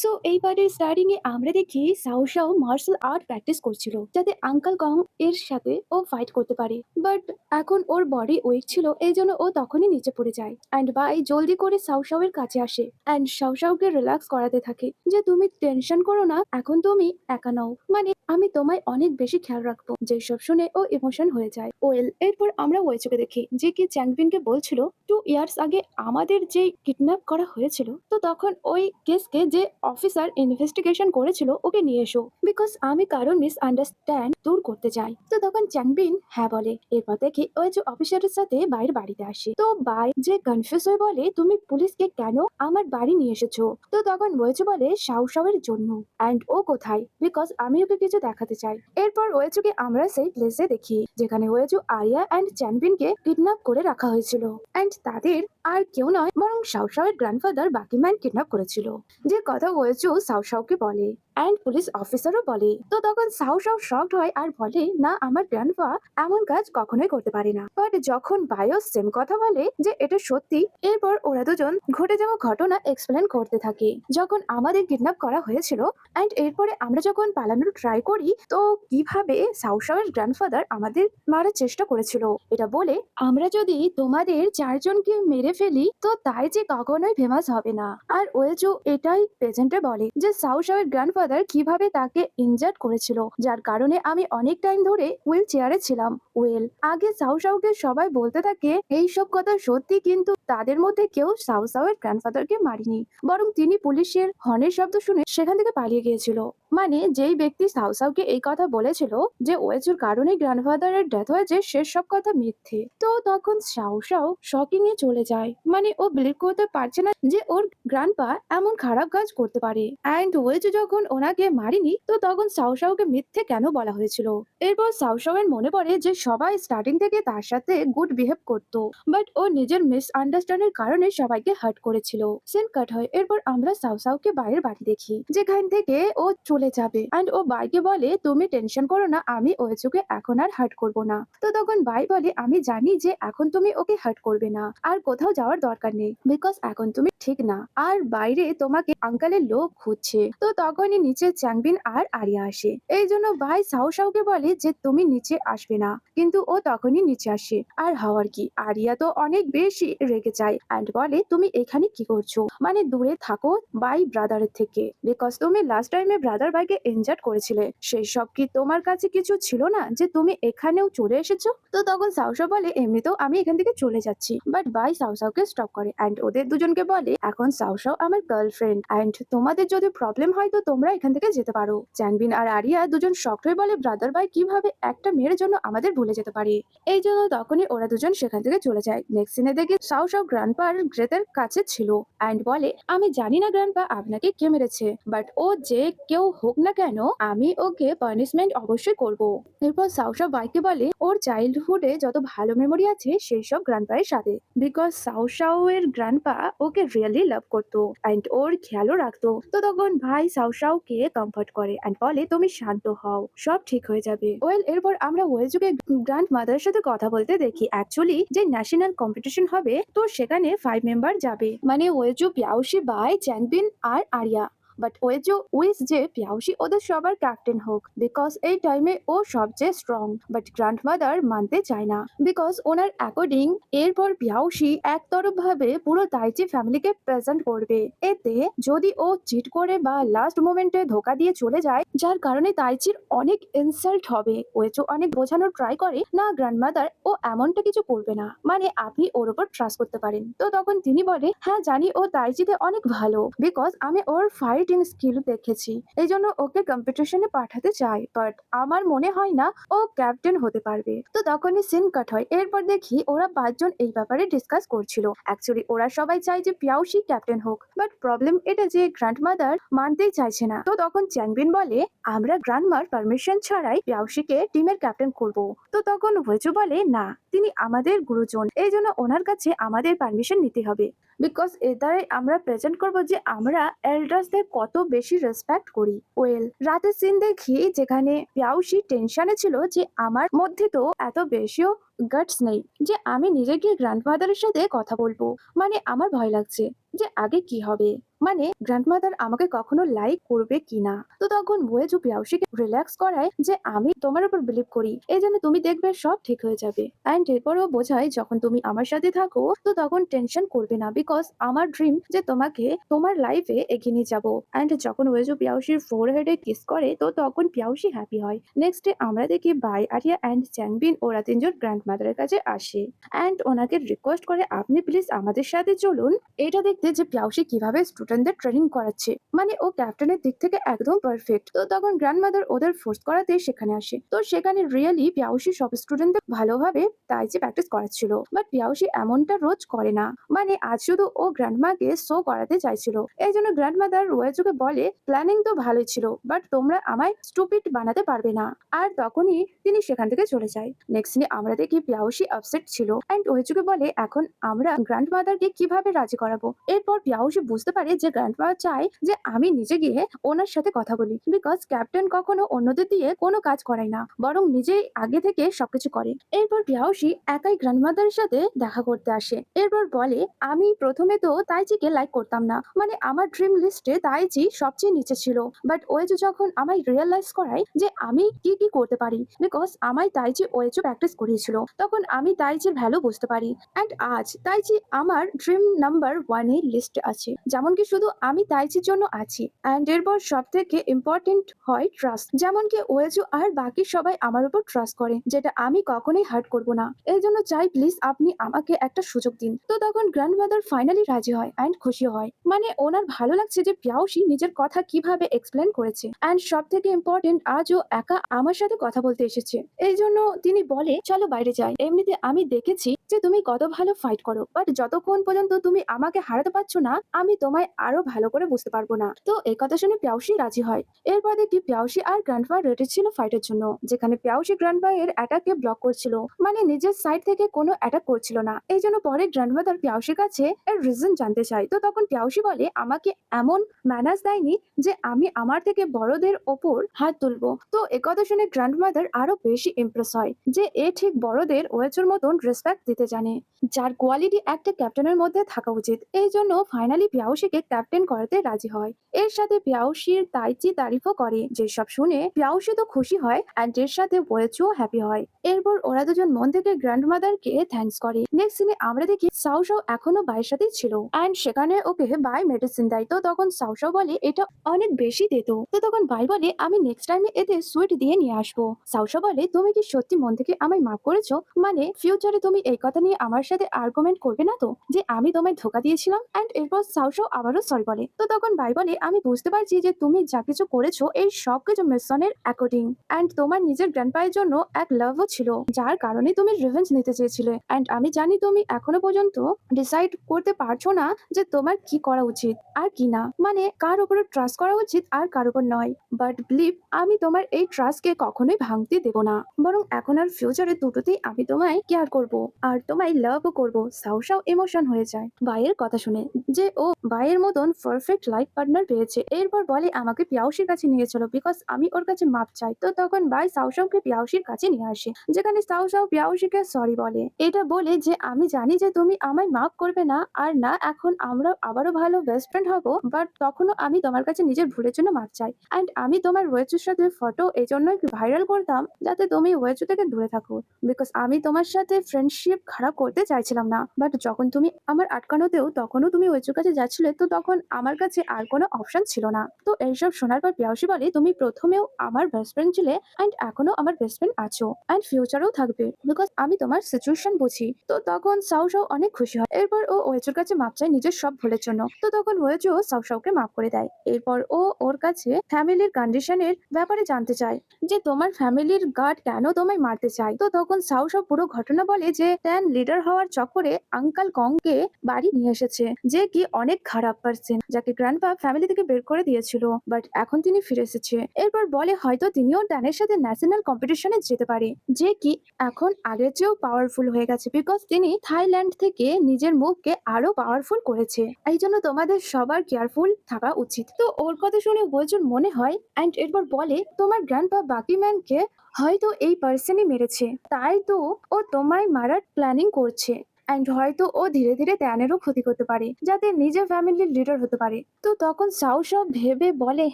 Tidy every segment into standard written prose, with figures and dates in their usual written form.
So এইবারের starting এ আমরা দেখি সাও সাও মার্শাল আর্ট প্র্যাকটিস করছিল যাতে আঙ্কাল কং এর সাথে ও ফাইট করতে পারে। বাট এখন ওর বডি উইক ছিল, এই জন্য ও তখনই নিচে পড়ে যায়। অ্যান্ড বাই জলদি করে সাও সাও এর কাছে আসে অ্যান্ড সাও সাওকে রিল্যাক্স করাতে থাকে যে তুমি টেনশন করো না, এখন তুমি একা নও, মানে আমি তোমায় অনেক বেশি খেয়াল রাখবো। যেসব শুনে ও ইমোশন হয়ে যায়। ওয়েল এরপর আমরা ওয়েচুকে দেখি যে কি চ্যাংপিনকে বলছিল 2 ইয়ার্স আগে আমাদের যে কিডন্যাপ করা হয়েছিল, তো তখন ওই কেসকে যে অফিসার ইনভেস্টিগেশন করেছিল ওকে নিয়ে এসো, বিকজ আমি কারণ মিস আন্ডারস্ট্যান্ড দূর করতে চাই। তো তখন চ্যাংবিন হ্যাঁ বলে। এরপর দেখি ওই যে অফিসারের সাথে বাইরের বাড়িতে আসে, তো বাই যে কনফিউজ হয়ে বলে তুমি পুলিশকে কেন আমার বাড়ি নিয়ে এসেছো। তো তখন ওয়েচু বলে সাউ সাউয়ের জন্য। অ্যান্ড ও কোথায়, বিকজ আমি ওকে কিছু দেখাতে চাই। এরপর ওয়েচুকে আমরা সেই প্লেসে দেখি যেখানে ওয়েচু আরিয়া অ্যান্ড চ্যানবিনকে কিডন্যাপ করে রাখা হয়েছিল। অ্যান্ড তাদের আর কেউ নয় বরং সাও সাওয়ের গ্র্যান্ডফাদার বাকিম্যান কিডন্যাপ করেছিল, যে কথা ওয়েচু সাও সাওকে বলে অ্যান্ড পুলিশ অফিসারও বলে। তো তখন সাও সাও শকড হয় আর বলে না, আমার গ্র্যান্ডপা এমন কাজ কখনোই করতে পারে না। বাট যখন বায়ো সেম কথা বলে যে এটা সত্যি, এরপর ওরা দুজন ঘটে যাওয়া ঘটনা এক্সপ্লেন করতে থাকে যখন আমাদের কিডন্যাপ করা হয়েছিল। অ্যান্ড এরপরে আমরা যখন পালানোর ট্রাই করি, তো কিভাবে সাও সাওয়ের গ্র্যান্ডফাদার আমাদের মারার চেষ্টা করেছিল এটা বলে, আমরা যদি তোমাদের চারজনকে মেরে ফেলি তো তাই যে কখনোই ফেমাস হবে না। আর ওয়েজু এটাই প্রেজেন্টে বলে যে সাও সাওয়ের গ্র্যান্ডফাদার কিভাবে তাকে ইনজার্ড করেছিল, যার কারণে আমি অনেক টাইম ধরে হুইল চেয়ারে ছিলাম। ওয়েল আগে সাও সাওকে সবাই বলতে থাকে এই সব কথা সত্যি, কিন্তু তাদের মধ্যে কেউ সাও সাওয়ের গ্র্যান্ডফাদারকে মারিনি, বরং তিনি পুলিশের হর্নের শব্দ শুনে সেখান থেকে পালিয়ে গিয়েছিল। মানে যেই ব্যক্তি সাও সাওকে এই কথা বলেছিল যে ওয়েজুর কারণে গ্র্যান্ডফাদারের ডেথ হয়েছে, সে সব কথা মিথ্যে। তো তখন সাও সাও শকিং এ চলে যায়, মানে ও বিলিভ করতে পারছে না যে ওর গ্র্যান্ডপা এমন খারাপ কাজ করতে পারে। অ্যান্ড ওয়েজু যখন ওনাকে মারিনি, তো তখন সাও সাওকে মিথ্যে কেন বলা হয়েছিল। এরপর সাও সাওয়ের মনে পড়ে যে সবাই স্টার্টিং থেকে তার সাথে গুড বিহেভ করতো, বাট ও নিজের মিস আন্ডারস্ট্যান্ডের কারণে সবাইকে হার্ট করেছিল। সিন কাট হয়। এরপর আমরা সাও সাওকে বাইরের বাড়ি দেখি যেখান থেকে ও চলে যাবে। অ্যান্ড ও বাইকে বলে তুমি টেনশন করো না, আমি ওয়েজুকে এখন আর হার্ট করব না। তো তখন বাই বলে আমি জানি যে এখন তুমি ওকে হার্ট করবে না, আর কোথাও যাওয়ার দরকার নেই, বিকজ এখন তুমি ঠিক না, আর বাইরে তোমাকে আঙ্কালের লোক খুঁজছে। তো তখনই নিচে চ্যাংবিন আর আরিয়া আসে, এই জন্য ভাই সাও সাওকে বলে যে তুমি নিচে আসবে না, কিন্তু ও তখনই নিচে আসে। আর হওয়ার কি, আরিয়া তো অনেক বেশি রেগে যায় অ্যান্ড বলে তুমি এখানে কি করছো, মানে দূরে থাকো বাই ব্রাদারের থেকে, বিকজ তুমি লাস্ট টাইমে ব্রাদার ভাইকে ইনজার্ড করেছিলে, সেই সব কি তোমার কাছে কিছু ছিল না যে তুমি এখানেও চলে এসেছো। তো তখন সাউসা বলে এমনিতেও আমি এখান থেকে চলে যাচ্ছি, বাট বাই সাউসাওকে স্টপ করে অ্যান্ড ওদের দুজনকে বলে এখন সাউসাও আমার গার্লফ্রেন্ড অ্যান্ড তোমাদের যদি প্রবলেম হয় তো তোমরা এখান থেকে যেতে পারো। চ্যাংবিন আর আরিয়া দুজন শক্ট হয়ে বলে ব্রাদার ভাই কিভাবে একটা মেয়ের জন্য আমাদের ভুলে যেতে পারে। এই জন্য তখনই ওরা দুজন সেখান থেকে চলে যায়। নেক্সট সিনে দেখি সাউসাও গ্র্যান্ডপা আর গ্রেতের কাছে ছিল অ্যান্ড বলে আমি জানি না গ্র্যান্ডপা আপনাকে কে মেরেছে, বাট ও যে কেউ হোক না কেন আমি ওকে পানিশমেন্ট অবশ্যই করব। এরপর সাউসাও বাইকে বলে ওর চাইল্ডহুডে যত ভালো মেমোরি আছে সেই সব গ্র্যান্ডপায়ের সাথে, বিকজ সাউসাও এর গ্র্যান্ডপা ওকে রিয়েলি লাভ করতো অ্যান্ড ওর খেয়ালও রাখতো। তো তখন ভাই সাউসাওকে কমফর্ট করে অ্যান্ড বলে তুমি শান্ত হও, সব ঠিক হয়ে যাবে। ওয়েল এরপর আমরা ওয়েজুকে গ্র্যান্ড মাদারের সাথে কথা বলতে দেখি। অ্যাকচুয়ালি যে ন্যাশনাল কম্পিটিশন হবে, তো সেখানে 5 মেম্বার যাবে, মানে ওয়েজু, পিয়াউশি, বাই, চ্যাংবিন আর আরিয়া। বাট ওয়েজু উইস যে পিয়াউশি ওদের সবার ক্যাপ্টেন হোক, বিকজ এই টাইমে ও সবচেয়ে স্ট্রং। বাট গ্র্যান্ডমাদার মানতে চায় না, বিকজ ওনার অ্যাকর্ডিং এরপর পিয়াউশি একতরফ ভাবে পুরো তাইচি ফ্যামিলিকে প্রেজেন্ট করবে। এতে যদি ও চিট করে বা লাস্ট মোমেন্টে ধোকা দিয়ে চলে যায়, যার কারণে তাইচির অনেক ইনসাল্ট হবে। ওয়েজু অনেক বোঝানোর ট্রাই করে না গ্র্যান্ডমাদার ও এমনটা কিছু করবে না, মানে আপনি ওর উপর ট্রাস্ট করতে পারেন। তো তখন তিনি বলে হ্যাঁ জানি ও তাইচিতে অনেক ভালো, বিকজ আমি ওর ফাইটিং স্কিল দেখেছি, এই জন্য ওকে কম্পিটিশনে পাঠাতে চাই, বাট আমার মনে হয় না ও ক্যাপ্টেন হতে পারবে। তো তখনই সিন কাট হয়। এরপর দেখি ওরা 5 জন এই ব্যাপারে ডিসকাস করছিল। অ্যাকচুয়ালি ওরা সবাই চায় যে পিয়াউশি ক্যাপ্টেন হোক, বাট প্রবলেম এটা যে গ্র্যান্ডমাদার মানতেই চাইছে না। তো তখন চ্যাংবিন বলে আমরা গ্র্যান্ডমার পারমিশন ছাড়াই পিয়াউশিকে টিমের ক্যাপ্টেন করব। তো তখন ওয়েজু বলে না, তিনি আমাদের গুরুজন, এই জন্য ওনার কাছে আমাদের পারমিশন নিতে হবে, বিকজ এর দ্বারাই আমরা প্রেজেন্ট করবো যে আমরা এল্ডার্সদের কত বেশি রেসপেক্ট করি। ওয়েল রাতের সিন দেখি যেখানে পিয়াউশি টেনশনে ছিল যে আমার মধ্যে তো এত বেশিও গাটস নেই যে আমি নিজে গিয়ে গ্র্যান্ডমাদারের সাথে কথা বলবো। মানে আমার ভয় লাগছে যে আগে কি হবে, মানে গ্র্যান্ডমাদার আমাকে কখনো লাইক করবে কিনা। তো তখন ওয়েজু পিয়াউসিকে রিল্যাক্স করায় যে আমি তোমার উপর বিলিভ করি, এই জন্য তুমি দেখবে সব ঠিক হয়ে যাবে। অ্যান্ড এরপরও বোঝায় যখন তুমি আমার সাথে থাকো তো তখন টেনশন করবে না, বিকজ আমার ড্রিম যে তোমাকে তোমার লাইফে এগিয়ে নিয়ে যাবো। অ্যান্ড যখন ওয়েজু পিয়াউসির ফোরহেডে কিস করে তো তখন পিয়াউসি হ্যাপি হয়। নেক্সট ডে আমরা দেখি বাই আরিয়া অ্যান্ড চ্যাংবিন ওরা তিনজন গ্র্যান্ডমাদারের কাছে আসে অ্যান্ড ওনাকে রিকোয়েস্ট করে আপনি প্লিজ আমাদের সাথে চলুন এটা দেখতে যে পিয়াউসি কিভাবে স্টুডেন্টদের ট্রেনিং করাচ্ছে। মানে ও ক্যাপ্টেনের দিক থেকে একদম পারফেক্ট। তো তখন গ্র্যান্ডমাদার ওদের ফোর্স করাতে সেখানে আসে। তো সেখানে রিয়েলি পিয়াউসি সব স্টুডেন্টদের ভালোভাবে তাইচি প্র্যাকটিস করাচ্ছিল, বাট পিয়াউসি এমনটা রোজ করে না। মানে আজ শুধু ও গ্র্যান্ডমাকে শো করাতে চাইছিল। এই জন্য গ্র্যান্ডমাদার ওয়েজুকে বলে প্ল্যানিং তো ভালোই ছিল, বাট তোমরা আমায় স্টুপিড বানাতে পারবে না। আর তখনই তিনি সেখান থেকে চলে যায়। নেক্সট দিনে আমরা দেখি পিয়াউসি আপসেট ছিল এন্ড ওয়েজুকে বলে এখন আমরা গ্র্যান্ডমাদারকে কিভাবে রাজি করাবো। এরপর পিয়াউসি বুঝতে পারে যে গ্র্যান্ডমাদার চায় যে আমি নিজে গিয়ে ওনার সাথে কথা বলি, বিকজ ক্যাপ্টেন কখনো অন্যদের দিয়ে কোনো কাজ করায় না, বরং নিজেই আগে থেকে সবকিছু করে। এরপর পিয়াউসি একাই গ্র্যান্ডমাদারের সাথে দেখা করতে আসে। এরপর বলে আমি প্রথমে তো তাইচিকে লাইক করতাম না, মানে আমার ড্রিম লিস্টে তাইচি সবচেয়ে নিচে ছিল। বাট ওয়েজু যখন আমায় রিয়েলাইজ করায় যে আমি কি কি করতে পারি, বিকজ আমায় তাইচি ওয়েজু প্র্যাকটিস করিয়েছিল, তখন আমি তাইচির ভ্যালু বুঝতে পারি। অ্যান্ড আজ তাইচি আমার ড্রিম নাম্বার ওয়ানে লিস্ট আছে, যেমন কি শুধু আমি তাইচির জন্য আছি। অ্যান্ড এরপর সব থেকে ইম্পর্টেন্ট হয় ট্রাস্ট, যেমন কি ওয়েজু আর বাকি সবাই আমার উপর ট্রাস্ট করে, যেটা আমি কখনোই হার্ট করব না। এই জন্য চাই প্লিজ আপনি আমাকে একটা সুযোগ দিন। তো তখন গ্র্যান্ডমাদার ফাইনালি রাজি হয় অ্যান্ড খুশি হয়। মানে ওনার ভালো লাগছে যে পিয়াউসি নিজের কথা কিভাবে এক্সপ্লেন করেছে। অ্যান্ড সব থেকে ইম্পর্টেন্ট আজও একা আমার সাথে কথা বলতে এসেছে। এই জন্য তিনি বলে চলো বাইরে যাই, এমনিতে আমি দেখেছি যে তুমি কত ভালো ফাইট করো, বাট যতক্ষণ পর্যন্ত তুমি আমাকে হারাতে পারছো না আমি তোমায় আরো ভালো করে বুঝতে পারবো না। তো এই কথা শুনে পিয়াউসি রাজি হয়। এরপর দেখি পিয়াউসি আর গ্র্যান্ডপা রেডি ছিল ফাইটের জন্য, যেখানে পিয়াউসি গ্র্যান্ডপা এর অ্যাটাককে ব্লক করছিল, মানে নিজের সাইড থেকে কোনো অ্যাটাক করছিল না। এই জন্য পরে গ্র্যান্ডমাদার পিয়াউসির কাছে এর রিজন জানতে চায়। তো তখন পিয়াউসি বলে আমাকে এমন ম্যানার্স দেয়নি যে আমি আমার থেকে বড়দের ওপর হাত তুলবো। তো একথা শুনে গ্র্যান্ডমাদার আরো বেশি ইমপ্রেস হয় যে এ ঠিক বড়দের ওয়েজুর মতন রেসপেক্ট দিতে জানে, যার কোয়ালিটি একটা ক্যাপ্টেনের মধ্যে থাকা উচিত। এই জন্য ফাইনালি পিয়াউসিকে ক্যাপ্টেন করাতে রাজি হয়। এর সাথে পিয়াউসির তাইচি তারিফও করে, যেসব শুনে পিয়াউসি তো খুশি হয় অ্যান্ড এর সাথে ওয়েজুও হ্যাপি হয়। এরপর ওরা দুজন মন থেকে গ্র্যান্ডমাদারকে থ্যাঙ্কস করে। নেক্সট সিনে আমরা দেখি সাও সাও এখনো বাইয়ের সাথেই ছিল অ্যান্ড সেখানে ওকে বাই মেডিসিন দেয়। তো তখন সাও সাও বলে এটা অনেক বেশি দে। তো তখন বাই বলে আমি নেক্সট টাইমে এতে সুইট দিয়ে নিয়ে আসবো। সাও সাও বলে তুমি কি সত্যি মন থেকে আমায় মাফ করেছো, মানে ফিউচারে তুমি এই কথা নিয়ে আমার সাথে আর্গুমেন্ট করবে না তো যে আমি তোমায় ধোকা দিয়েছিলাম। অ্যান্ড এরপর সাও সাও আবারও সরি বলে। তো তখন বাই বলে আমি বুঝতে পারছি যে তুমি যা কিছু করেছো এই সব কিছু মিশনের অ্যাকর্ডিং, অ্যান্ড তোমার নিজের গ্র্যান্ডপায়ের জন্য এক লাভও ছিল, যার কারণে তুমি রিভেঞ্জ নিতে চেয়েছিলে। অ্যান্ড আমি জানি তুমি এখনো পর্যন্ত ডিসাইড করতে পারছো না যে তোমার কি করা উচিত আর কি না, মানে কার উপরে ট্রাস্ট করা উচিত আর কার উপর নয়। বাট বিলিভ আমি তোমার এই ট্রাস্টকে কখনোই ভাঙতে দেব না, বরং এখন আর ফিউচারে দুটোতেই আমি তোমায় কেয়ার করব আর তোমায় লাভও করব। সাও সাও ইমোশন হয়ে যায় ভাইয়ের কথা শুনে যে ও ভাইয়ের মতন পারফেক্ট লাইফ পার্টনার পেয়েছে। এরপর বলে আমাকে পিয়াউসির কাছে নিয়ে চলো, বিকজ আমি ওর কাছে মাপ চাই। তো তখন ভাই সাও সাওকে পিয়াউসির কাছে নিয়ে আসে, যেখানে সাও সাও পিয়াউসিকে সরি বলে, এটা বলে যে আমি জানি যে তুমি আমায় মাফ করবে না, আর না এখন আমরা আবারও ভালো বেস্ট ফ্রেন্ড হবো, বাট তখনও আমি তোমার কাছে নিজের ভুলের জন্য মাপ চাই। অ্যান্ড আমি তোমার ওয়েচুর সাথে ফটো এই জন্যই ভাইরাল করতাম যাতে তুমি ওয়েচু থেকে দূরে থাকো, বিকজ আমি তোমার সাথে ফ্রেন্ডশিপ খারাপ করতে চাইছিলাম না। বাট যখন তুমি আমার আটকানোতেও তখনও তুমি ওয়েচুর কাছে যাচ্ছিলে, তো তখন আমার কাছে আর কোনো অপশন ছিল না। তো এইসব শোনার পর পিয়াউসি বলে তুমি প্রথমেও আমার বেস্ট ফ্রেন্ড ছিলে অ্যান্ড এখনো আমার বেস্ট ফ্রেন্ড আছো অ্যান্ড ফিউচারেও থাকবে, বিকজ আমি তোমার সিচুয়েশন বুঝি। তো তখন সাও সাও অনেক খুশি হয়। এরপর ও ওয়েচুর কাছে মাপ চায় নিজের সব ভুলের জন্য। তো তখন ওয়েচু সাও সাওকে মাফ করে দেয়। এরপর ও ওর কাছে ফ্যামিলির কন্ডিশনের ব্যাপারে জানতে চায় যে তোমার ফ্যামিলির গার্ড কেন তোমায় মারতে চায়। তো তখন সাও সাও পুরো ঘটনা বলে যে ট্যান লিডার হওয়ার চক্করে আঙ্কাল কংকে বাড়ি নিয়ে এসেছে, যে কি অনেক খারাপ পার্সন, যাকে গ্র্যান্ডপা ফ্যামিলি থেকে বের করে দিয়েছিল, বাট এখন তিনি ফিরে এসেছে। এরপর বলে হয়তো তিনিও ট্যানের সাথে ন্যাশনাল কম্পিটিশনে যেতে পারে, যে কি এখন আগের চেয়েও পাওয়ারফুল হয়ে গেছে, বিকজ তিনি থাইল্যান্ড থেকে নিজের মুভকে আরো পাওয়ারফুল করেছে। এই জন্য তোমাদের সবার কেয়ারফুল থাকা উচিত। তো ওর কথা শুনে ওয়েজুর মনে হয় অ্যান্ড এরপর বলে তোমার গ্র্যান্ডপা বাকি ম্যানকে হয়তো এই পার্সনই মেরেছে, তাই তো হয়তো ও তোমায় মারার প্ল্যানিং করছে। অ্যান্ড হয়তো ও ধীরে ধীরে ত্যানেরও ক্ষতি করতে পারে যাতে নিজের ফ্যামিলির লিডার হতে পারে। তো তখন সাউ সব ভেবে বলে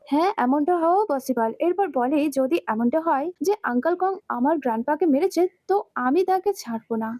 হ্যাঁ এমনটা হওয়াও পসিবল। এরপর বলে যদি এমনটা হয় যে আঙ্কেল কং আমার গ্র্যান্ডপাকে মেরেছে তো আমি তাকে ছাড়বো না।